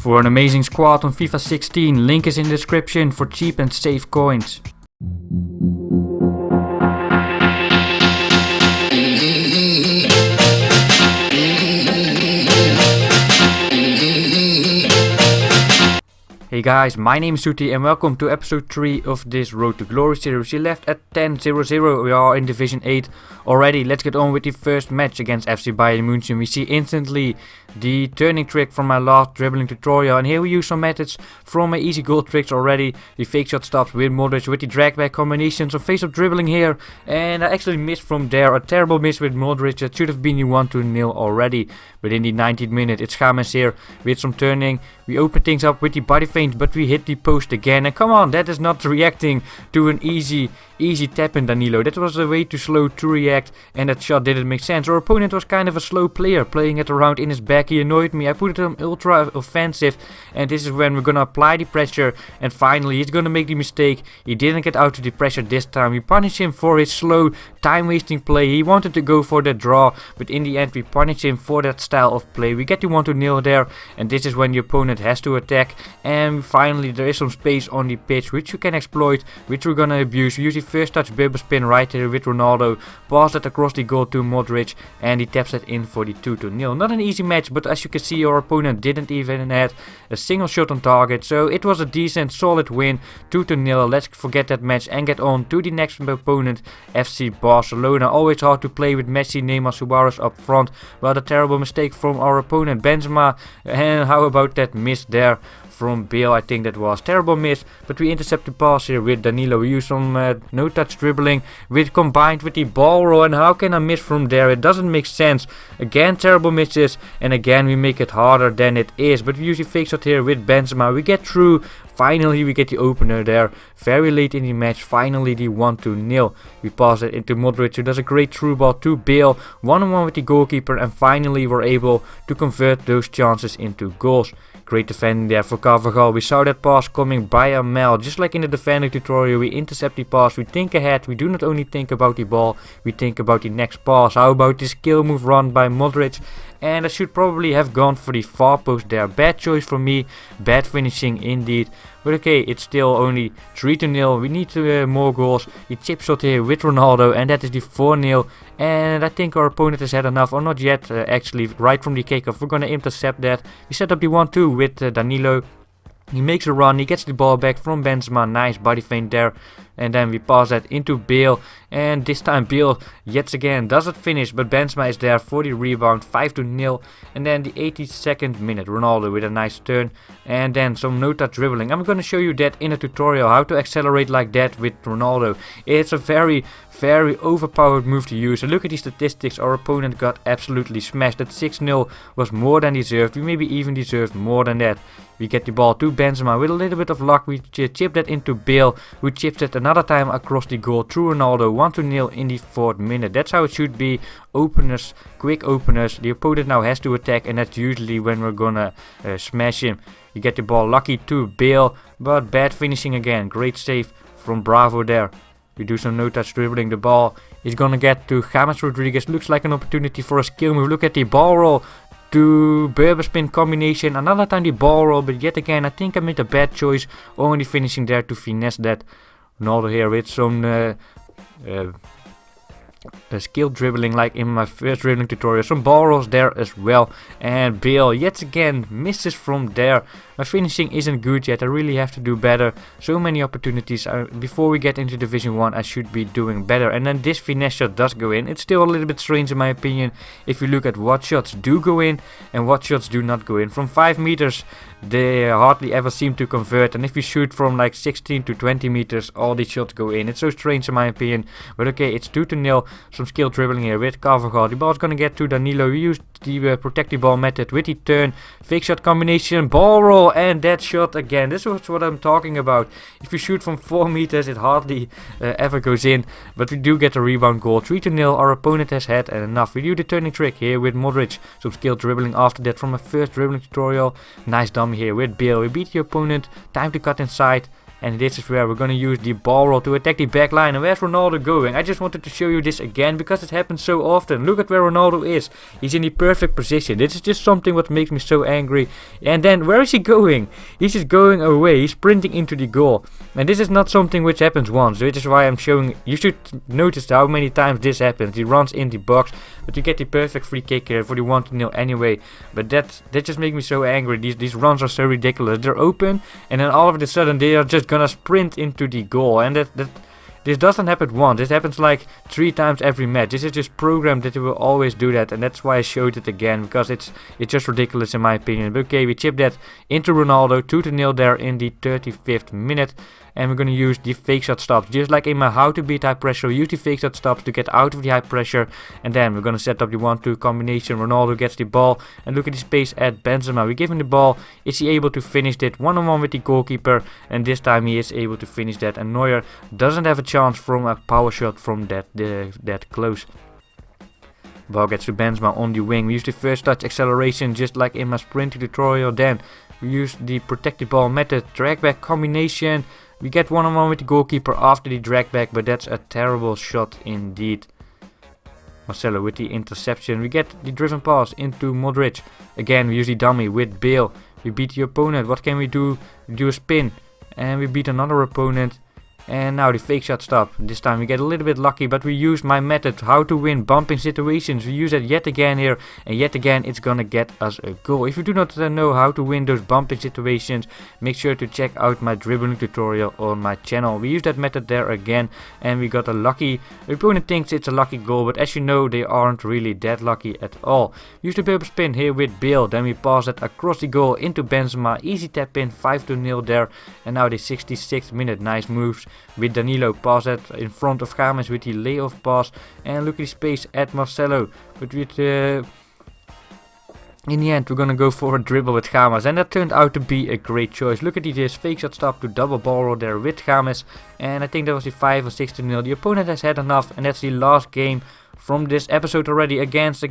for an amazing squad on FIFA 16. Link is in the description for cheap and safe coins. Hey guys, my name is SOETIE and welcome to episode 3 of this Road to Glory series. We left at 10-0-0, we are in Division 8 already. Let's get on with the first match against FC Bayern München. We see instantly the turning trick from my last dribbling tutorial, and here we use some methods from my easy goal tricks already. The fake shot stops with Modric with the drag back combination, some face up dribbling here, and I actually missed from there. A terrible miss with Modric, that should have been the 1-0 already. But in the 19th minute, it's James here with some turning. We open things up with the body feint, but we hit the post again. And come on, that is not reacting to an easy tap in Danilo. That was a way too slow to react, and that shot didn't make sense. Our opponent was kind of a slow player, playing it around in his back. He annoyed me. I put it on ultra offensive, and this is when we're gonna apply the pressure, and finally he's gonna make the mistake. He didn't get out to the pressure this time. We punish him for his slow, time-wasting play. He wanted to go for the draw, but in the end we punish him for that style of play. We get the 1-0 there, and this is when the opponent has to attack, and finally there is some space on the pitch which you can exploit, which we're gonna abuse. We use the first touch bubble spin right here with Ronaldo, pass that across the goal to Modric, and he taps it in for the 2-0. Not an easy match, but as you can see, our opponent didn't even have a single shot on target, so it was a decent, solid win, 2-0. Let's forget that match and get on to the next opponent, FC Barcelona. Always hard to play with Messi, Neymar, Suarez up front. Well, a terrible mistake from our opponent, Benzema, and how about that miss there from Bale? I think that was terrible miss, but we intercept the pass here with Danilo. We use some no-touch dribbling with combined with the ball roll, and how can I miss from there? It doesn't make sense. Again, terrible misses, and again we make it harder than it is, but we use the fake shot here with Benzema. We get through. Finally we get the opener there, very late in the match. Finally the 1-0. We pass it into Modric, who does a great through ball to Bale, 1-on-1 with the goalkeeper, and finally we're able to convert those chances into goals. Great defending there for Carvajal. We saw that pass coming by a mile. Just like in the defending tutorial, we intercept the pass, we think ahead, we do not only think about the ball, we think about the next pass. How about this skill move run by Modric? And I should probably have gone for the far post there. Bad choice for me, bad finishing indeed. But okay, it's still only 3-0. We need more goals. The chip shot here with Ronaldo, and that is the 4-0. And I think our opponent has had enough, or not yet actually, right from the kickoff. We're gonna intercept that. We set up the 1-2 with Danilo. He makes a run, he gets the ball back from Benzema, nice body feint there, and then we pass that into Bale, and this time Bale yet again doesn't finish, but Benzema is there for the rebound, 5-0, and then the 82nd minute, Ronaldo with a nice turn, and then some no-touch dribbling. I'm gonna show you that in a tutorial, how to accelerate like that with Ronaldo. It's a very overpowered move to use. And look at the statistics, our opponent got absolutely smashed. That 6-0 was more than deserved. We maybe even deserved more than that. We get the ball to Benzema with a little bit of luck. We chip that into Bale, who chips it another time across the goal through Ronaldo, 1-0 in the 4th minute. That's how it should be. Openers, quick openers. The opponent now has to attack, and that's usually when we're gonna smash him. You get the ball lucky to Bale, but bad finishing again. Great save from Bravo there. We do some no-touch dribbling. The ball is gonna get to James Rodriguez. Looks like an opportunity for a skill move. Look at the ball roll to Berber spin combination. Another time the ball roll, but yet again I think I made a bad choice. Only finishing there to finesse that. Ronaldo here with some skill dribbling like in my first dribbling tutorial. Some ball rolls there as well, and Bale yet again misses from there. My finishing isn't good yet, I really have to do better. So many opportunities. Before we get into Division 1 I should be doing better. And then this finesse shot does go in. It's still a little bit strange in my opinion if you look at what shots do go in and what shots do not go in. From 5 meters they hardly ever seem to convert, and if you shoot from like 16 to 20 meters all these shots go in. It's so strange in my opinion, but okay, it's 2-0. Some skill dribbling here with Carvajal. The ball's gonna get to Danilo. We use the protect the ball method with the turn, fake shot combination, ball roll, and that shot again. This is what I'm talking about. If you shoot from 4 meters it hardly ever goes in, but we do get a rebound goal. 3-0. Our opponent has had enough. We do the turning trick here with Modric. Some skill dribbling after that from my first dribbling tutorial. Nice dummy here with Bale. We beat the opponent. Time to cut inside, And this is where we're gonna use the ball roll to attack the back line. And where's Ronaldo going? I just wanted to show you this again because it happens so often. Look at where Ronaldo is. He's in the perfect position. This is just something what makes me so angry. And then where is he going? He's just going away. He's sprinting into the goal. And this is not something which happens once, which is why I'm showing. You should notice how many times this happens. He runs in the box, but you get the perfect free kick here for the 1-0 anyway. But that just makes me so angry. These runs are so ridiculous. They're open, and then all of a sudden they are just gonna sprint into the goal. And this doesn't happen once. It happens like 3 times every match. This is just programmed that it will always do that, and that's why I showed it again, because it's just ridiculous in my opinion. But okay, we chip that into Ronaldo, 2-0 there in the 35th minute. And we're going to use the fake shot stops. Just like in my how to beat high pressure, we use the fake shot stops to get out of the high pressure. And then we're going to set up the 1-2 combination. Ronaldo gets the ball, and look at the space at Benzema. We give him the ball. Is he able to finish it? 1-on-1 with the goalkeeper, and this time he is able to finish that. And Neuer doesn't have a chance from a power shot from that close. Ball gets to Benzema on the wing. We use the first touch acceleration just like in my sprint tutorial. Then we use the protect the ball method, drag back combination. We get 1-on-1 with the goalkeeper after the drag back, but that's a terrible shot indeed. Marcelo with the interception. We get the driven pass into Modric. Again, we use the dummy with Bale. We beat the opponent. What can we do? We do a spin, and we beat another opponent. And now the fake shot stop. This time we get a little bit lucky, but we use my method, how to win bumping situations. We use it yet again here, and yet again it's gonna get us a goal. If you do not know how to win those bumping situations, make sure to check out my dribbling tutorial on my channel. We use that method there again, and we got a lucky. The opponent thinks it's a lucky goal, but as you know, they aren't really that lucky at all. Use the bumper spin here with Bale, then we pass it across the goal into Benzema. Easy tap in, 5-0 there, and now the 66th minute, nice moves with Danilo, pass that in front of James with the layoff pass, and look at the space at Marcelo. But with in the end we're gonna go for a dribble with James, and that turned out to be a great choice. Look at this fake shot stop to double ball roll there with James, and I think that was the 5 or 6-0. The opponent has had enough, and that's the last game from this episode already against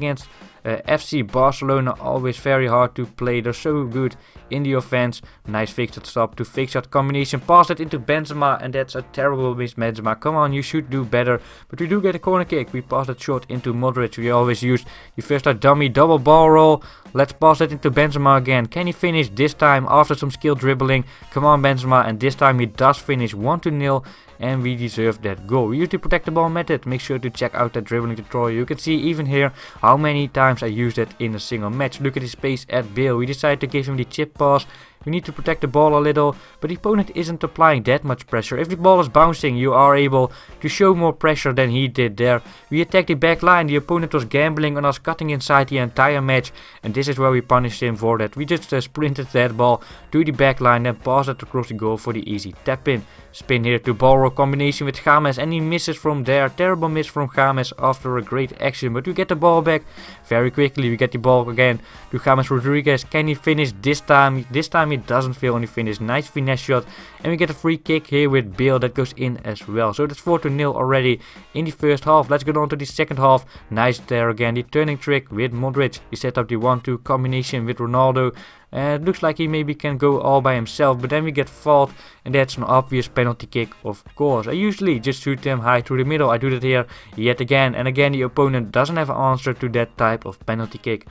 FC Barcelona. Always very hard to play. They're so good in the offense. Nice fake shot stop to fake shot combination. Pass it into Benzema, and that's a terrible miss. Benzema, come on, you should do better. But we do get a corner kick. We pass it short into Modric. We always use the first dummy double ball roll. Let's pass it into Benzema again. Can he finish this time after some skill dribbling? Come on, Benzema, and this time he does finish 1-0. And we deserve that goal. We use the protect the ball method. Make sure to check out that dribbling tutorial. You can see even here how many times I used it in a single match. Look at the space at Bale. We decided to give him the chip pass. We need to protect the ball a little, but the opponent isn't applying that much pressure. If the ball is bouncing, you are able to show more pressure than he did there. We attacked the back line. The opponent was gambling on us cutting inside the entire match, and this is where we punished him for that. We just sprinted that ball to the back line, then passed it across the goal for the easy tap in. Spin here to ball roll combination with James, and he misses from there. Terrible miss from James after a great action, but we get the ball back very quickly. We get the ball again to James Rodriguez. Can he finish this time? This time he doesn't fail and he finishes. Nice finesse shot, and we get a free kick here with Bale that goes in as well. So that's 4-0 already in the first half. Let's get on to the second half. Nice there again, the turning trick with Modric. He set up the 1-2 combination with Ronaldo. It looks like he maybe can go all by himself, but then we get fouled, and that's an obvious penalty kick, of course. I usually just shoot them high through the middle. I do that here yet again, and again the opponent doesn't have an answer to that type of penalty kick.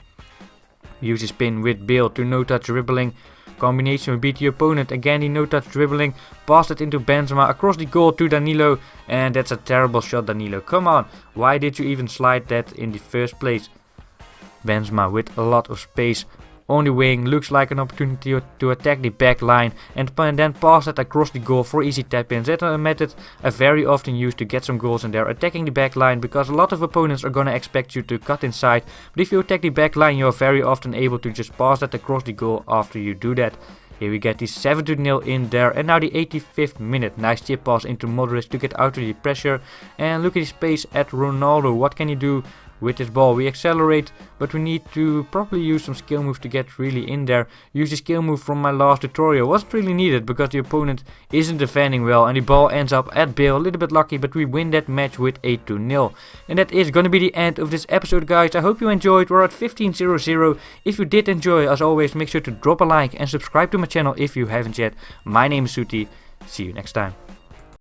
Use his spin with Bale to no-touch dribbling. Combination, we beat the opponent. Again the no-touch dribbling. Passed it into Benzema across the goal to Danilo, and that's a terrible shot, Danilo. Come on, why did you even slide that in the first place? Benzema with a lot of space on the wing, looks like an opportunity to attack the back line and then pass it across the goal for easy tap-ins. That's a method I very often use to get some goals in there, attacking the back line, because a lot of opponents are gonna expect you to cut inside, but if you attack the back line, you are very often able to just pass that across the goal after you do that. Here we get the 7-0 in there, and now the 85th minute. Nice chip pass into Modric to get out of the pressure, and look at the space at Ronaldo. What can he do with this ball? We accelerate, but we need to probably use some skill moves to get really in there. Use the skill move from my last tutorial. Wasn't really needed because the opponent isn't defending well, and the ball ends up at Bale. A little bit lucky, but we win that match with 8-0. And that is gonna be the end of this episode, guys. I hope you enjoyed. We're at 15:00. If you did enjoy, as always, make sure to drop a like and subscribe to my channel if you haven't yet. My name is SOETIE. See you next time.